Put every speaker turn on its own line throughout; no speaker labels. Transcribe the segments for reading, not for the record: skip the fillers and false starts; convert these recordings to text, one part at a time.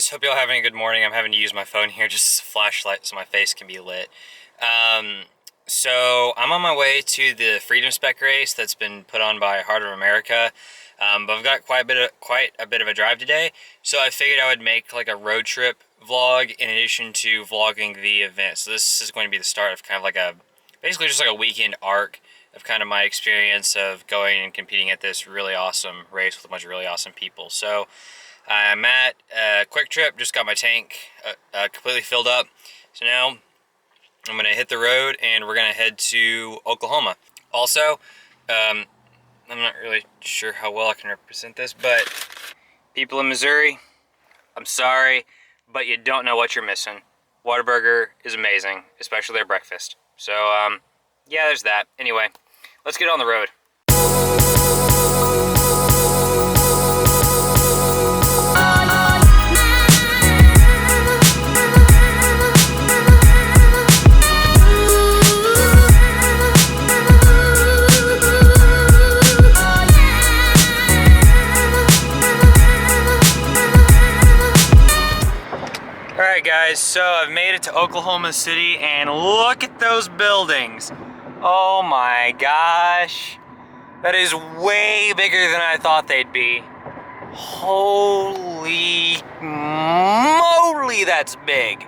guys, hope y'all having a good morning. I'm having to use my phone here just as a flashlight so my face can be lit. So I'm on my way to the Freedom Spec Race that's been put on by Heart of America. But I've got quite a bit of a drive today, so I figured I would make like a road trip vlog in addition to vlogging the event. So this is going to be the start of kind of like basically just like a weekend arc of kind of my experience of going and competing at this really awesome race with a bunch of really awesome people. So I'm at Quick Trip, just got my tank completely filled up. So now I'm gonna hit the road and we're gonna head to Oklahoma. Also, I'm not really sure how well I can represent this, but people in Missouri, I'm sorry, but you don't know what you're missing. Whataburger is amazing, especially their breakfast. So, yeah, there's that. Anyway, let's get on the road. Alright guys, so I've made it to Oklahoma City and look at those buildings. Oh my gosh. That is way bigger than I thought they'd be. Holy moly, that's big.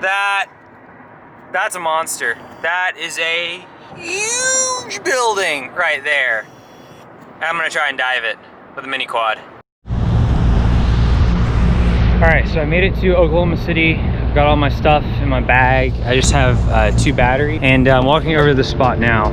That's a monster. That is a huge building right there. I'm gonna try and dive it with a mini quad. Alright, so I made it to Oklahoma City. I've got all my stuff in my bag. I just have 2 batteries, and I'm walking over to the spot now.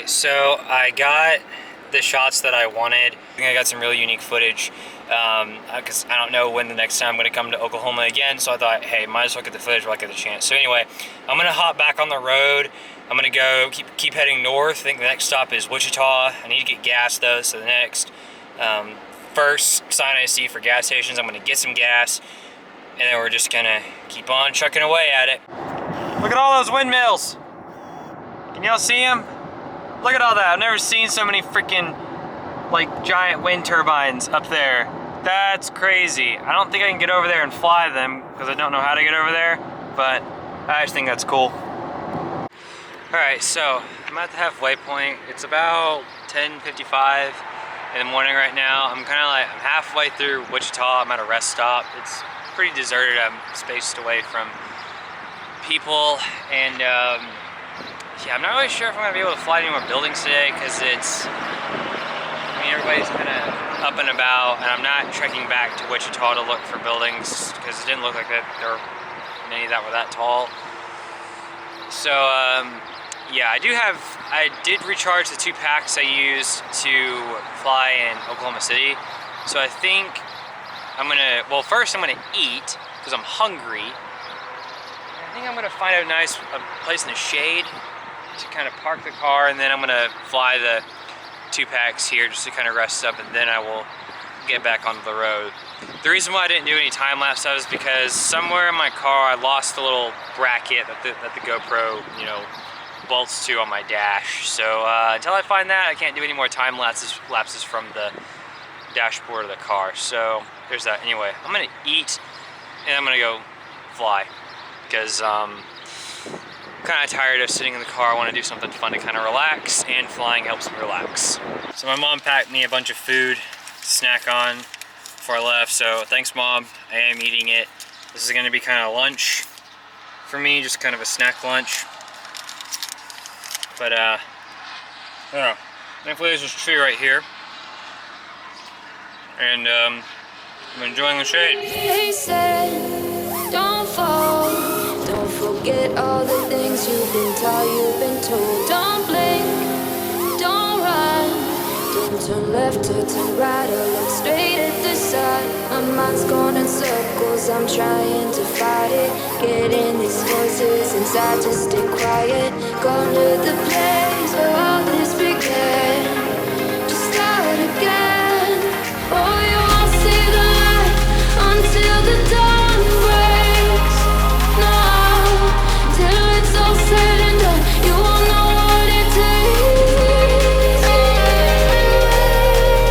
So I got the shots that I wanted. I think I got some really unique footage because I don't know when the next time I'm going to come to Oklahoma again, so I thought, hey, might as well get the footage while I get the chance. So anyway, I'm going to hop back on the road. I'm going to go keep heading north. I think the next stop is Wichita. I need to get gas though, so the next first sign I see for gas stations, I'm going to get some gas, and then we're just going to keep on trucking away at it. Look at all those windmills. Can y'all see them? Look at all that. I've never seen so many freaking like giant wind turbines up there. That's crazy. I don't think I can get over there and fly them because I don't know how to get over there, but I just think that's cool. Alright, so I'm at the halfway point. It's about 10:55 in the morning right now. I'm halfway through Wichita. I'm at a rest stop. It's pretty deserted. I'm spaced away from people, and yeah, I'm not really sure if I'm gonna be able to fly any more buildings today because everybody's kind of up and about, and I'm not trekking back to Wichita to look for buildings because it didn't look like that there were many that were that tall. So yeah, I did recharge the 2 packs I used to fly in Oklahoma City. So I think well, first I'm gonna eat because I'm hungry. I think I'm gonna find a nice place in the shade to kind of park the car, and then I'm gonna fly the 2 packs here just to kind of rest up, and then I will get back onto the road. The reason why I didn't do any time lapse is because somewhere in my car I lost the little bracket that the GoPro, bolts to on my dash. So until I find that, I can't do any more time lapses from the dashboard of the car. So there's that. Anyway, I'm gonna eat and I'm gonna go fly because I'm kind of tired of sitting in the car. I want to do something fun to kind of relax, and flying helps me relax. So my mom packed me a bunch of food to snack on before I left. So thanks, Mom. I am eating it. This is going to be kind of lunch for me, just kind of a snack lunch. But I don't know. Thankfully there's this tree right here, and I'm enjoying the shade.
They said, don't fall, don't forget all the things you've been taught, you've been told. Don't blink, don't run, don't turn left or turn right or look straight at the sun. My mind's going in circles, I'm trying to fight it. Getting these voices inside to stay quiet. Gone to the place where all this began. Just start again. Oh, you won't see the light until the dawn breaks. No, till it's all said and done, you won't know what it takes.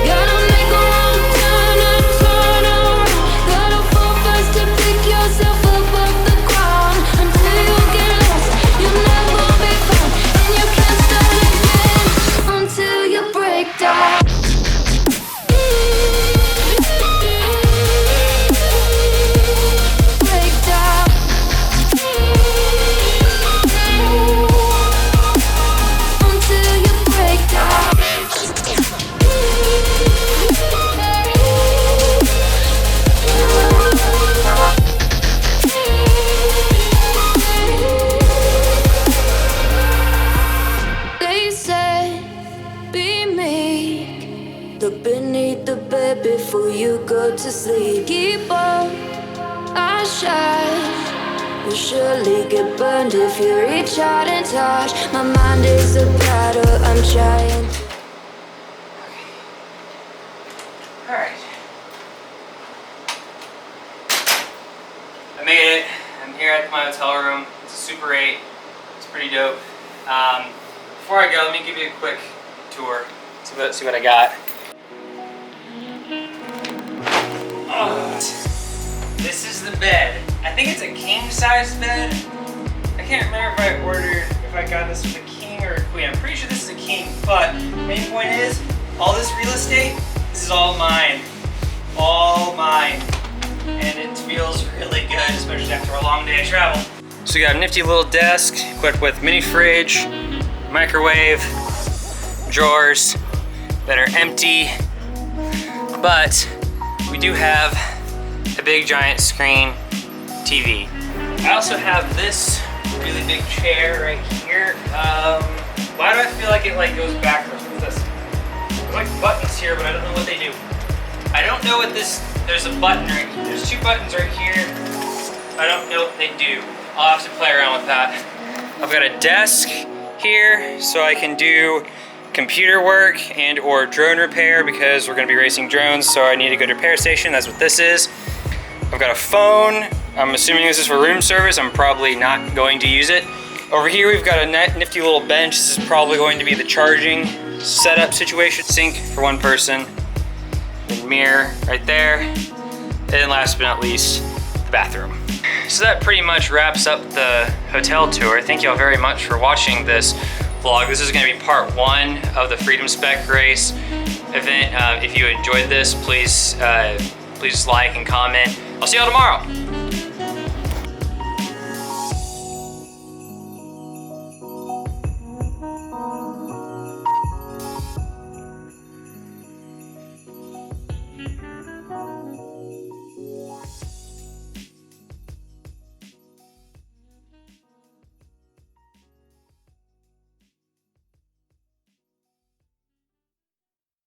Gotta make a wrong turn and turn around. Gotta fall fast to pick yourself up off the ground. Until you get lost, you'll never be found, and you can't start again until you break down. Break down. Until you break down. They said, be meek, look beneath the bed before you go to sleep. Keep on, I shine, you'll surely get burned if you reach out and touch. My mind is a battle, I'm trying to.
Alright. I made it. I'm here at my hotel room. It's a Super 8. It's pretty dope. Before I go, let me give you a quick tour. See what I got. Oh, this is the bed. I think it's a king size bed. I can't remember if I got this with a king or a queen. I'm pretty sure this is a king, but the main point is, all this real estate, this is all mine. All mine. And it feels really good, especially after a long day of travel. So we got a nifty little desk equipped with mini fridge, microwave, drawers that are empty, but we do have a big giant screen TV. I also have this really big chair right here. Why do I feel like it goes backwards? What is this? There's like buttons here, but I don't know what they do. I don't know what this, there's a button right here. There's 2 buttons right here. I don't know what they do. I'll have to play around with that. I've got a desk here so I can do computer work and or drone repair because we're gonna be racing drones, so I need to go to a repair station. That's what this is. I've got a phone. I'm assuming this is for room service. I'm probably not going to use it. Over here we've got a nifty little bench. This is probably going to be the charging setup situation. Sink for one person, and mirror right there. And then last but not least, the bathroom. So that pretty much wraps up the hotel tour. Thank you all very much for watching this vlog. This is going to be part 1 of the Freedom Spec Race event. If you enjoyed this, please like and comment. I'll see y'all tomorrow.